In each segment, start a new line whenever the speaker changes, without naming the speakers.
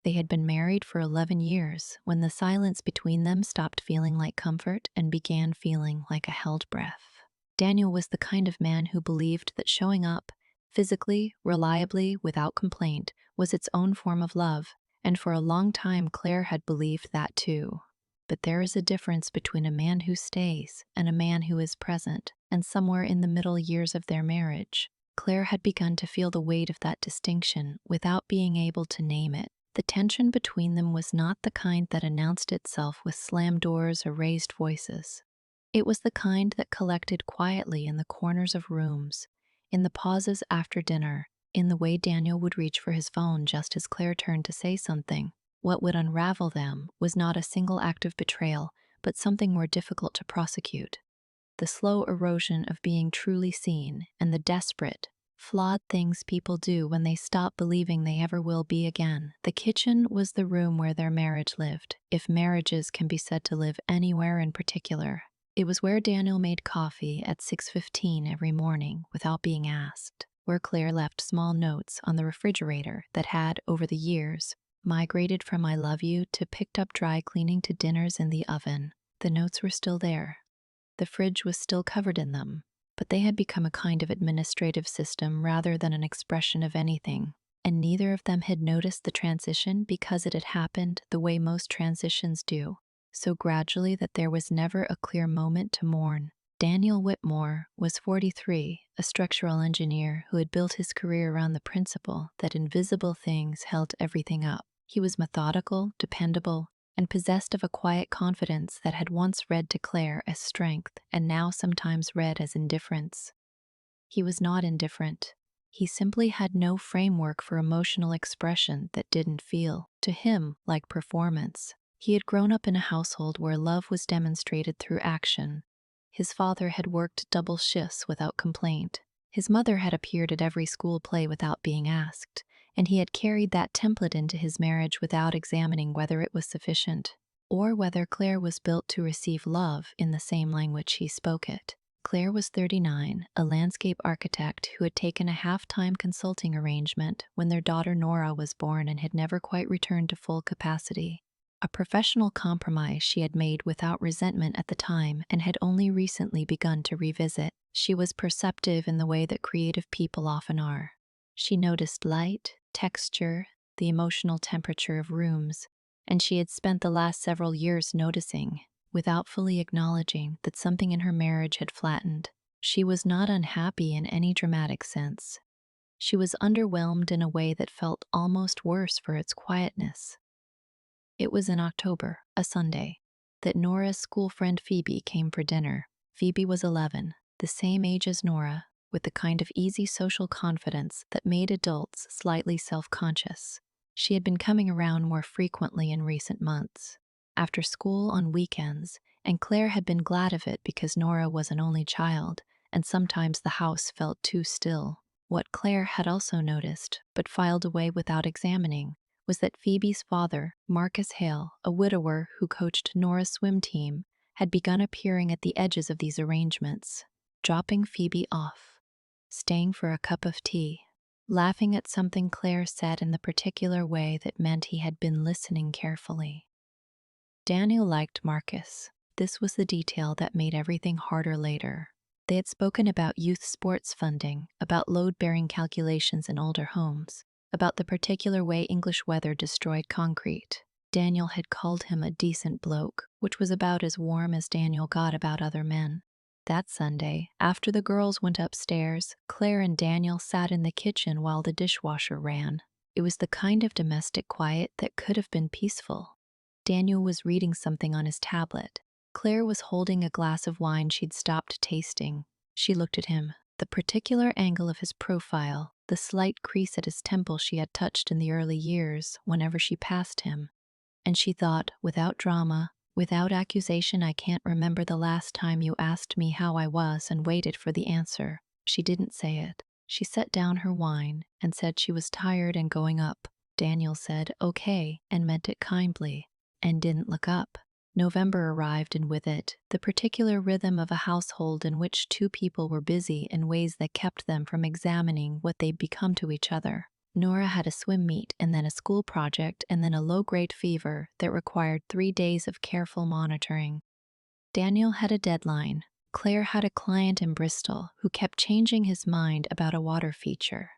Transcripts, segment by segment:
They had been married for 11 years when the silence between them stopped feeling like comfort and began feeling like a held breath. Daniel was the kind of man who believed that showing up, physically, reliably, without complaint, was its own form of love, and for a long time Claire had believed that too. But there is a difference between a man who stays and a man who is present, and somewhere in the middle years of their marriage, Claire had begun to feel the weight of that distinction without being able to name it. The tension between them was not the kind that announced itself with slammed doors or raised voices. It was the kind that collected quietly in the corners of rooms, in the pauses after dinner, in the way Daniel would reach for his phone just as Claire turned to say something. What would unravel them was not a single act of betrayal, but something more difficult to prosecute. The slow erosion of being truly seen and the desperate, flawed things people do when they stop believing they ever will be again. The kitchen was the room where their marriage lived, if marriages can be said to live anywhere in particular. It was where Daniel made coffee at 6:15 every morning without being asked, where Claire left small notes on the refrigerator that had, over the years, migrated from "I love you" to picked up dry cleaning to dinners in the oven. The notes were still there. The fridge was still covered in them, but they had become a kind of administrative system rather than an expression of anything, and neither of them had noticed the transition because it had happened the way most transitions do, so gradually that there was never a clear moment to mourn. Daniel Whitmore was 43, a structural engineer who had built his career around the principle that invisible things held everything up. He was methodical, dependable, and possessed of a quiet confidence that had once read to Claire as strength and now sometimes read as indifference. He was not indifferent. He simply had no framework for emotional expression that didn't feel, to him, like performance. He had grown up in a household where love was demonstrated through action. His father had worked double shifts without complaint. His mother had appeared at every school play without being asked, and he had carried that template into his marriage without examining whether it was sufficient, or whether Claire was built to receive love in the same language he spoke it. Claire was 39, a landscape architect who had taken a half-time consulting arrangement when their daughter Nora was born and had never quite returned to full capacity. A professional compromise she had made without resentment at the time and had only recently begun to revisit. She was perceptive in the way that creative people often are. She noticed light, texture, the emotional temperature of rooms, and she had spent the last several years noticing, without fully acknowledging, that something in her marriage had flattened. She was not unhappy in any dramatic sense. She was underwhelmed in a way that felt almost worse for its quietness. It was in October, a Sunday, that Nora's school friend Phoebe came for dinner. Phoebe was 11, the same age as Nora, with the kind of easy social confidence that made adults slightly self-conscious. She had been coming around more frequently in recent months, after school on weekends, and Claire had been glad of it because Nora was an only child, and sometimes the house felt too still. What Claire had also noticed, but filed away without examining, was that Phoebe's father, Marcus Hale, a widower who coached Nora's swim team, had begun appearing at the edges of these arrangements, dropping Phoebe off, staying for a cup of tea, laughing at something Claire said in the particular way that meant he had been listening carefully. Daniel liked Marcus. This was the detail that made everything harder later. They had spoken about youth sports funding, about load-bearing calculations in older homes, about the particular way English weather destroyed concrete. Daniel had called him a decent bloke, which was about as warm as Daniel got about other men. That Sunday, after the girls went upstairs, Claire and Daniel sat in the kitchen while the dishwasher ran. It was the kind of domestic quiet that could have been peaceful. Daniel was reading something on his tablet. Claire was holding a glass of wine she'd stopped tasting. She looked at him. The particular angle of his profile, the slight crease at his temple she had touched in the early years whenever she passed him. And she thought, without drama, without accusation, "I can't remember the last time you asked me how I was and waited for the answer." She didn't say it. She set down her wine and said she was tired and going up. Daniel said, "Okay," and meant it kindly, and didn't look up. November arrived, and with it, the particular rhythm of a household in which two people were busy in ways that kept them from examining what they'd become to each other. Nora had a swim meet and then a school project and then a low-grade fever that required 3 days of careful monitoring. Daniel had a deadline. Claire had a client in Bristol who kept changing his mind about a water feature.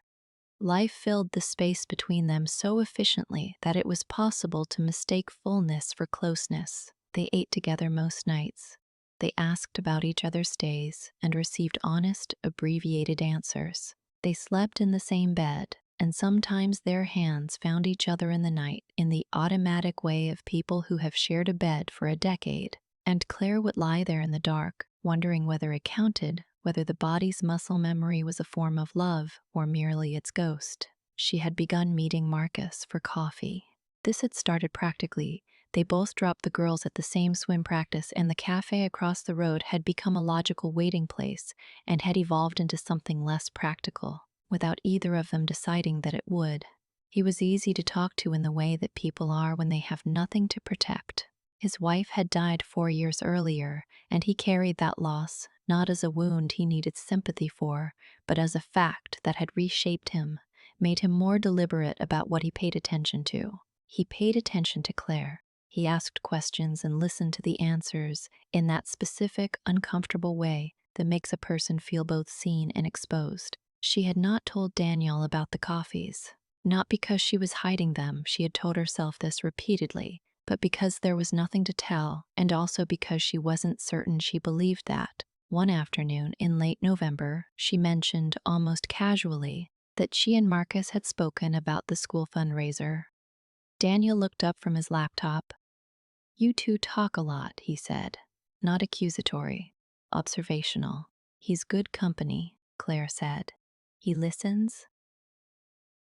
Life filled the space between them so efficiently that it was possible to mistake fullness for closeness. They ate together most nights. They asked about each other's days and received honest, abbreviated answers. They slept in the same bed, and sometimes their hands found each other in the night in the automatic way of people who have shared a bed for a decade. And Claire would lie there in the dark, wondering whether it counted, whether the body's muscle memory was a form of love or merely its ghost. She had begun meeting Marcus for coffee. This had started practically. They both dropped the girls at the same swim practice, and the cafe across the road had become a logical waiting place and had evolved into something less practical, without either of them deciding that it would. He was easy to talk to in the way that people are when they have nothing to protect. His wife had died 4 years earlier, and he carried that loss not as a wound he needed sympathy for, but as a fact that had reshaped him, made him more deliberate about what he paid attention to. He paid attention to Claire. He asked questions and listened to the answers in that specific, uncomfortable way that makes a person feel both seen and exposed. She had not told Daniel about the coffees. Not because she was hiding them, she had told herself this repeatedly, but because there was nothing to tell, and also because she wasn't certain she believed that. One afternoon in late November, she mentioned, almost casually, that she and Marcus had spoken about the school fundraiser. Daniel looked up from his laptop. "You two talk a lot," he said. Not accusatory, observational. "He's good company," Claire said. "He listens?"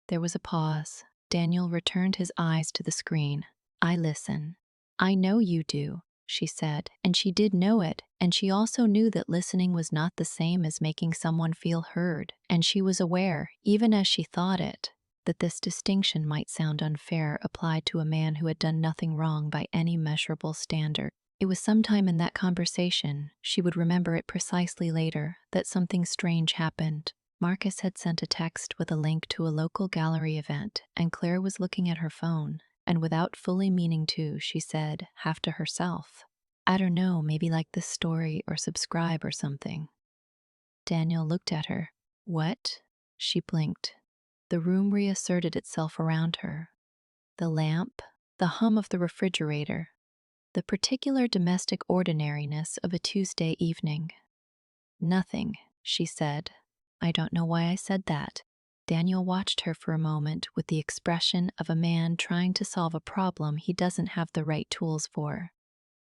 There was a pause. Daniel returned his eyes to the screen. "I listen." "I know you do," she said, and she did know it, and she also knew that listening was not the same as making someone feel heard, and she was aware, even as she thought it, that this distinction might sound unfair applied to a man who had done nothing wrong by any measurable standard. It was sometime in that conversation, she would remember it precisely later, that something strange happened. Marcus had sent a text with a link to a local gallery event, and Claire was looking at her phone, and without fully meaning to, she said, half to herself, "I don't know, maybe like this story or subscribe or something." Daniel looked at her. "What?" She blinked. The room reasserted itself around her. The lamp, the hum of the refrigerator, the particular domestic ordinariness of a Tuesday evening. "Nothing," she said. "I don't know why I said that." Daniel watched her for a moment with the expression of a man trying to solve a problem he doesn't have the right tools for.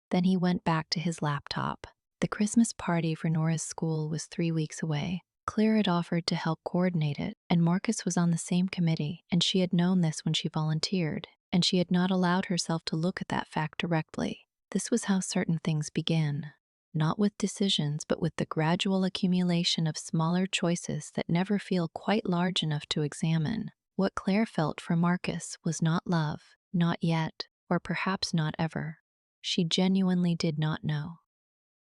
Then he went back to his laptop. The Christmas party for Nora's school was 3 weeks away. Claire had offered to help coordinate it, and Marcus was on the same committee, and she had known this when she volunteered, and she had not allowed herself to look at that fact directly. This was how certain things begin. Not with decisions, but with the gradual accumulation of smaller choices that never feel quite large enough to examine. What Claire felt for Marcus was not love, not yet, or perhaps not ever. She genuinely did not know.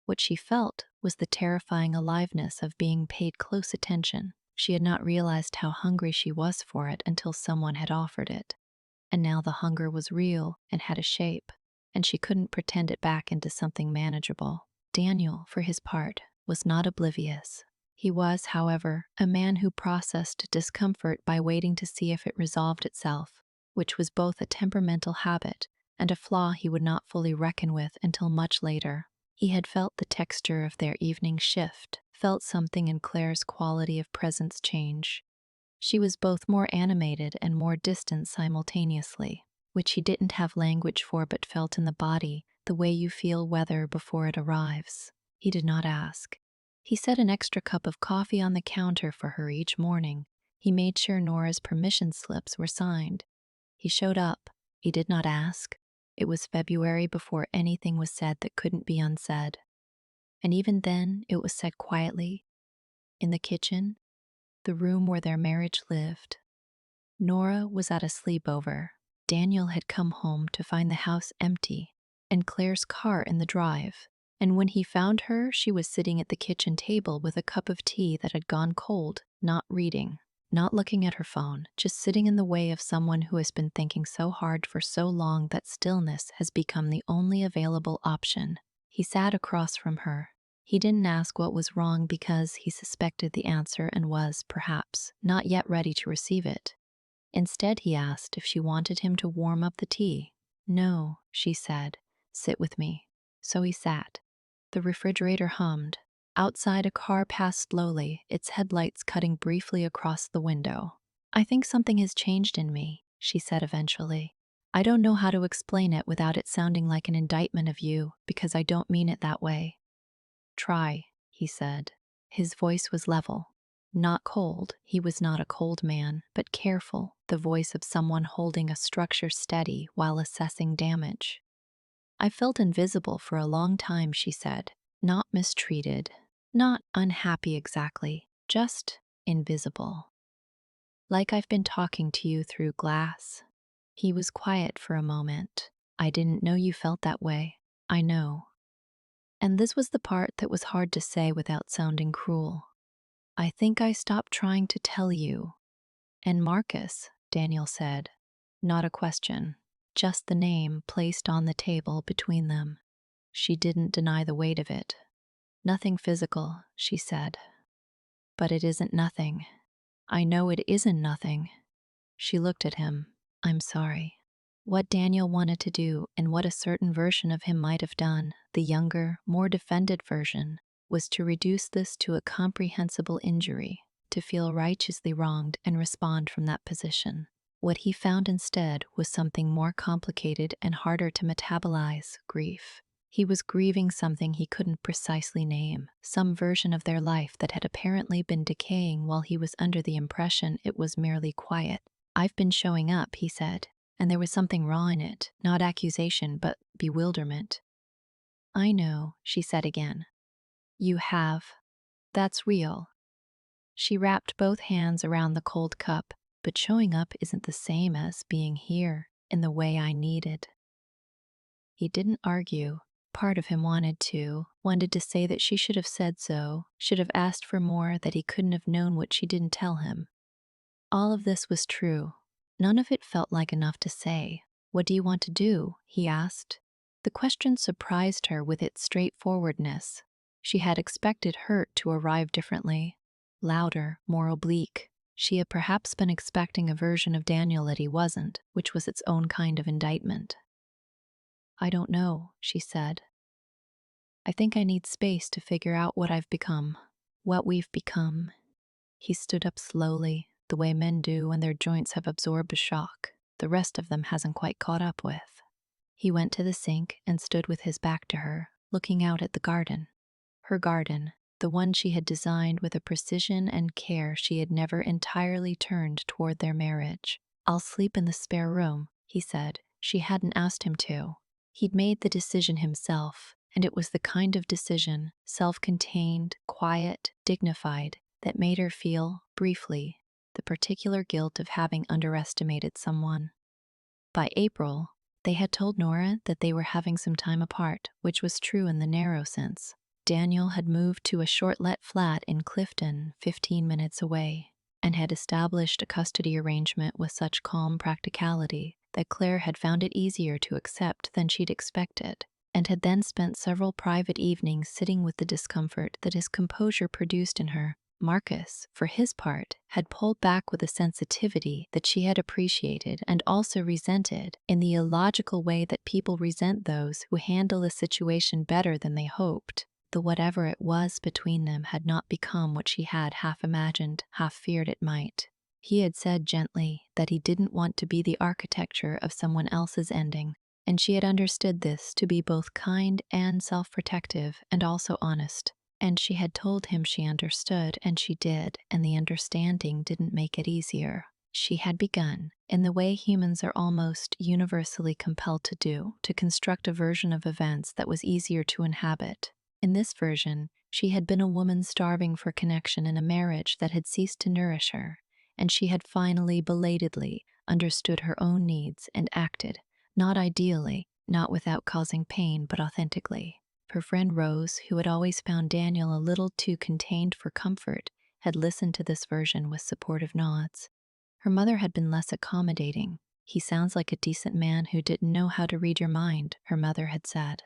What she felt was the terrifying aliveness of being paid close attention. She had not realized how hungry she was for it until someone had offered it. And now the hunger was real and had a shape, and she couldn't pretend it back into something manageable. Daniel, for his part, was not oblivious. He was, however, a man who processed discomfort by waiting to see if it resolved itself, which was both a temperamental habit and a flaw he would not fully reckon with until much later. He had felt the texture of their evening shift, felt something in Claire's quality of presence change. She was both more animated and more distant simultaneously, which he didn't have language for but felt in the body, the way you feel weather before it arrives. He did not ask. He set an extra cup of coffee on the counter for her each morning. He made sure Nora's permission slips were signed. He showed up. He did not ask. It was February before anything was said that couldn't be unsaid. And even then, it was said quietly. In the kitchen, the room where their marriage lived. Nora was at a sleepover. Daniel had come home to find the house empty and Claire's car in the drive. And when he found her, she was sitting at the kitchen table with a cup of tea that had gone cold, not reading. not looking at her phone, just sitting in the way of someone who has been thinking so hard for so long that stillness has become the only available option. He sat across from her. He didn't ask what was wrong because he suspected the answer and was, perhaps, not yet ready to receive it. Instead, he asked if she wanted him to warm up the tea. "No," she said. "Sit with me." So he sat. The refrigerator hummed. Outside, a car passed slowly, its headlights cutting briefly across the window. "I think something has changed in me," she said eventually. "I don't know how to explain it without it sounding like an indictment of you, because I don't mean it that way." "Try," he said. His voice was level. Not cold, he was not a cold man, but careful, the voice of someone holding a structure steady while assessing damage. "I felt invisible for a long time," she said. "Not mistreated, not unhappy exactly, just invisible. Like I've been talking to you through glass." He was quiet for a moment. "I didn't know you felt that way. I know." And this was the part that was hard to say without sounding cruel. "I think I stopped trying to tell you." "And Marcus," Daniel said. Not a question, just the name placed on the table between them. She didn't deny the weight of it. "Nothing physical," she said. "But it isn't nothing. I know it isn't nothing." She looked at him. "I'm sorry." What Daniel wanted to do, and what a certain version of him might have done, the younger, more defended version, was to reduce this to a comprehensible injury, to feel righteously wronged and respond from that position. What he found instead was something more complicated and harder to metabolize: grief. He was grieving something he couldn't precisely name, some version of their life that had apparently been decaying while he was under the impression it was merely quiet. "I've been showing up," he said, and there was something raw in it, not accusation, but bewilderment. "I know," she said again. "You have. That's real." She wrapped both hands around the cold cup. "But showing up isn't the same as being here in the way I needed." He didn't argue. Part of him wanted to say that she should have said so, should have asked for more, that he couldn't have known what she didn't tell him. All of this was true. None of it felt like enough to say. "What do you want to do?" he asked. The question surprised her with its straightforwardness. She had expected hurt to arrive differently, louder, more oblique. She had perhaps been expecting a version of Daniel that he wasn't, which was its own kind of indictment. "I don't know," she said. "I think I need space to figure out what I've become, what we've become." He stood up slowly, the way men do when their joints have absorbed a shock the rest of them hasn't quite caught up with. He went to the sink and stood with his back to her, looking out at the garden. Her garden, the one she had designed with a precision and care she had never entirely turned toward their marriage. "I'll sleep in the spare room," he said. She hadn't asked him to. He'd made the decision himself, and it was the kind of decision, self-contained, quiet, dignified, that made her feel, briefly, the particular guilt of having underestimated someone. By April, they had told Nora that they were having some time apart, which was true in the narrow sense. Daniel had moved to a short-let flat in Clifton, 15 minutes away, and had established a custody arrangement with such calm practicality that Claire had found it easier to accept than she'd expected, and had then spent several private evenings sitting with the discomfort that his composure produced in her. Marcus, for his part, had pulled back with a sensitivity that she had appreciated and also resented, in the illogical way that people resent those who handle a situation better than they hoped. The whatever it was between them had not become what she had half imagined, half feared it might. He had said gently that he didn't want to be the architecture of someone else's ending, and she had understood this to be both kind and self-protective and also honest. And she had told him she understood, and she did, and the understanding didn't make it easier. She had begun, in the way humans are almost universally compelled to do, to construct a version of events that was easier to inhabit. In this version, she had been a woman starving for connection in a marriage that had ceased to nourish her, and she had finally, belatedly, understood her own needs and acted, not ideally, not without causing pain, but authentically. Her friend Rose, who had always found Daniel a little too contained for comfort, had listened to this version with supportive nods. Her mother had been less accommodating. "He sounds like a decent man who didn't know how to read your mind," her mother had said,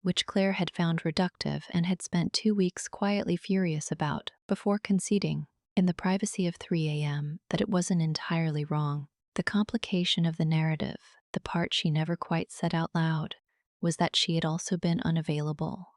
which Claire had found reductive and had spent 2 weeks quietly furious about before conceding, in the privacy of 3 a.m., that it wasn't entirely wrong. The complication of the narrative, the part she never quite said out loud, was that she had also been unavailable.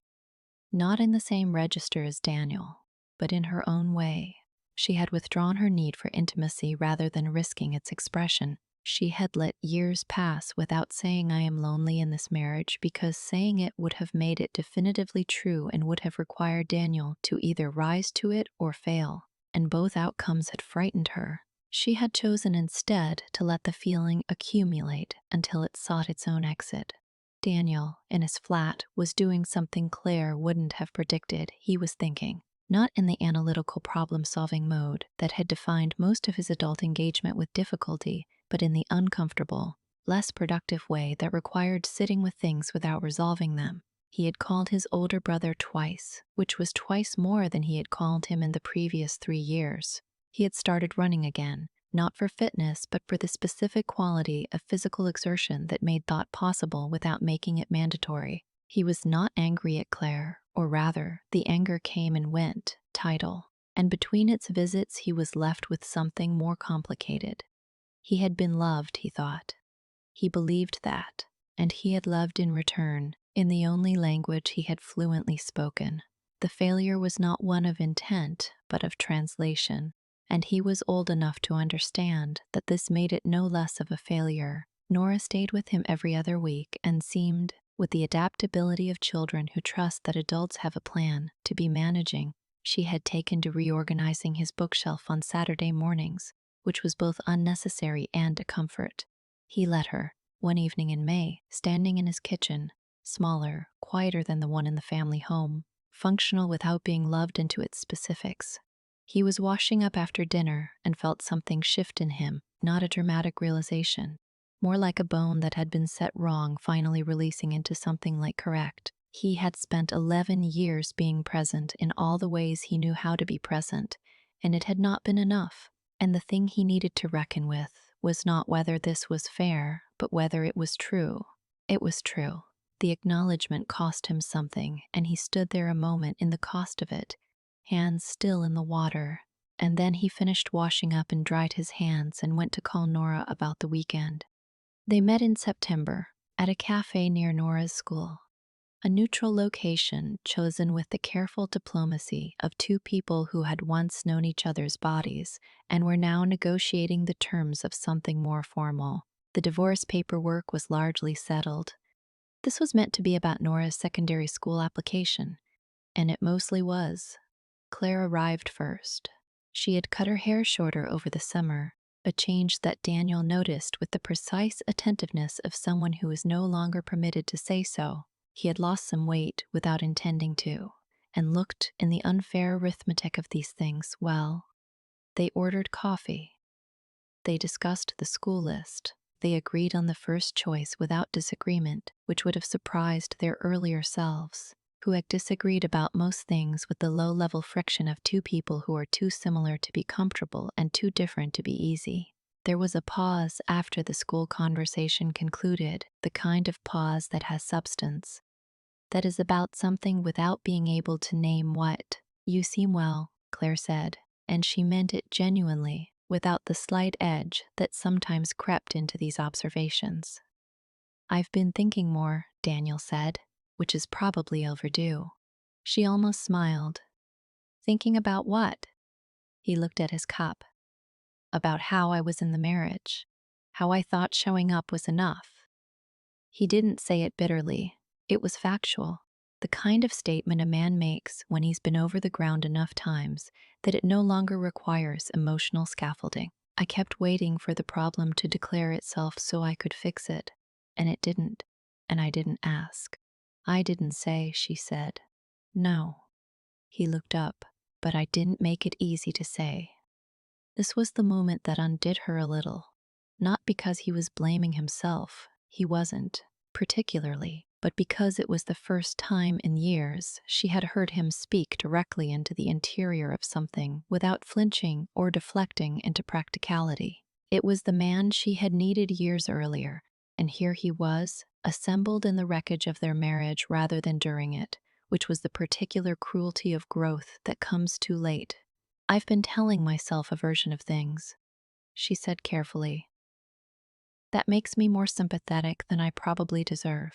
Not in the same register as Daniel, but in her own way. She had withdrawn her need for intimacy rather than risking its expression. She had let years pass without saying "I am lonely" in this marriage because saying it would have made it definitively true and would have required Daniel to either rise to it or fail, and both outcomes had frightened her. She had chosen instead to let the feeling accumulate until it sought its own exit. Daniel, in his flat, was doing something Claire wouldn't have predicted. He was thinking, not in the analytical problem-solving mode that had defined most of his adult engagement with difficulty, but in the uncomfortable, less productive way that required sitting with things without resolving them. He had called his older brother twice, which was twice more than he had called him in the previous 3 years. He had started running again, not for fitness, but for the specific quality of physical exertion that made thought possible without making it mandatory. He was not angry at Claire, or rather, the anger came and went, tidal, and between its visits he was left with something more complicated. He had been loved, he thought. He believed that, and he had loved in return, in the only language he had fluently spoken. The failure was not one of intent, but of translation, and he was old enough to understand that this made it no less of a failure. Nora stayed with him every other week and seemed, with the adaptability of children who trust that adults have a plan, to be managing. She had taken to reorganizing his bookshelf on Saturday mornings, which was both unnecessary and a comfort. He let her, one evening in May, standing in his kitchen, smaller, quieter than the one in the family home, functional without being loved into its specifics. He was washing up after dinner and felt something shift in him, not a dramatic realization, more like a bone that had been set wrong finally releasing into something like correct. He had spent 11 years being present in all the ways he knew how to be present, and it had not been enough. And the thing he needed to reckon with was not whether this was fair, but whether it was true. It was true. The acknowledgement cost him something, and he stood there a moment in the cost of it, hands still in the water, and then he finished washing up and dried his hands and went to call Nora about the weekend. They met in September, at a cafe near Nora's school, a neutral location chosen with the careful diplomacy of two people who had once known each other's bodies and were now negotiating the terms of something more formal. The divorce paperwork was largely settled. This was meant to be about Nora's secondary school application, and it mostly was. Claire arrived first. She had cut her hair shorter over the summer, a change that Daniel noticed with the precise attentiveness of someone who is no longer permitted to say so. He had lost some weight without intending to, and looked, in the unfair arithmetic of these things, well. They ordered coffee. They discussed the school list. They agreed on the first choice without disagreement, which would have surprised their earlier selves, who had disagreed about most things with the low-level friction of two people who are too similar to be comfortable and too different to be easy. There was a pause after the school conversation concluded, the kind of pause that has substance, that is about something without being able to name what. "You seem well," Claire said, and she meant it genuinely, without the slight edge that sometimes crept into these observations. "I've been thinking more," Daniel said, "which is probably overdue." She almost smiled. "Thinking about what?" He looked at his cup. "About how I was in the marriage, how I thought showing up was enough." He didn't say it bitterly. It was factual, the kind of statement a man makes when he's been over the ground enough times that it no longer requires emotional scaffolding. "I kept waiting for the problem to declare itself so I could fix it, and it didn't, and I didn't ask. I didn't say," she said. "No." He looked up, "But I didn't make it easy to say." This was the moment that undid her a little, not because he was blaming himself, he wasn't, particularly, but because it was the first time in years she had heard him speak directly into the interior of something without flinching or deflecting into practicality. It was the man she had needed years earlier, and here he was, assembled in the wreckage of their marriage rather than during it, which was the particular cruelty of growth that comes too late. "I've been telling myself a version of things," she said carefully, "that makes me more sympathetic than I probably deserve."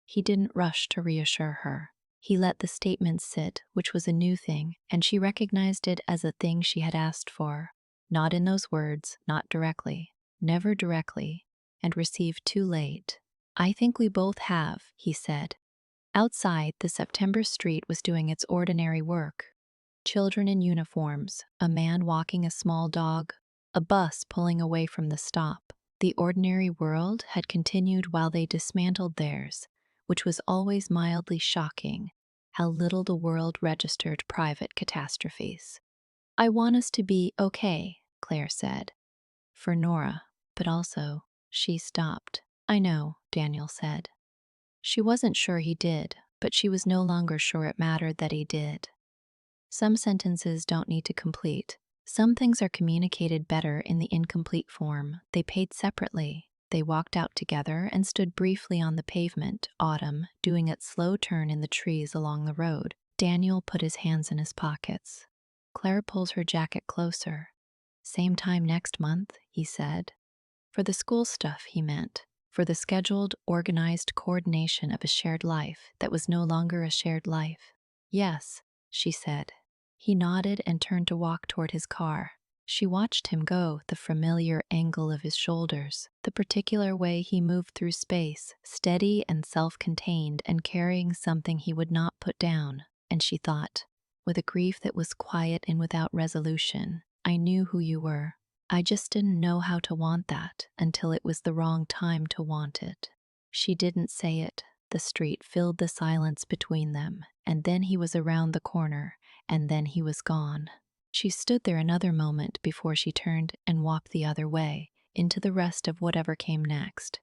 He didn't rush to reassure her. He let the statement sit, which was a new thing, and she recognized it as a thing she had asked for. Not in those words, not directly, never directly, and received too late. "I think we both have," he said. Outside, the September street was doing its ordinary work. Children in uniforms, a man walking a small dog, a bus pulling away from the stop. The ordinary world had continued while they dismantled theirs, which was always mildly shocking, how little the world registered private catastrophes. "I want us to be okay," Claire said. For Nora, but also, she stopped. "I know," Daniel said. She wasn't sure he did, but she was no longer sure it mattered that he did. Some sentences don't need to complete. Some things are communicated better in the incomplete form. They paid separately. They walked out together and stood briefly on the pavement, autumn, doing its slow turn in the trees along the road. Daniel put his hands in his pockets. Claire pulls her jacket closer. "Same time next month," he said. For the school stuff, he meant. For the scheduled, organized coordination of a shared life that was no longer a shared life. "Yes," she said. He nodded and turned to walk toward his car. She watched him go, the familiar angle of his shoulders, the particular way he moved through space, steady and self-contained and carrying something he would not put down. And she thought, with a grief that was quiet and without resolution, "I knew who you were. I just didn't know how to want that until it was the wrong time to want it." She didn't say it. The street filled the silence between them, and then he was around the corner, and then he was gone. She stood there another moment before she turned and walked the other way, into the rest of whatever came next.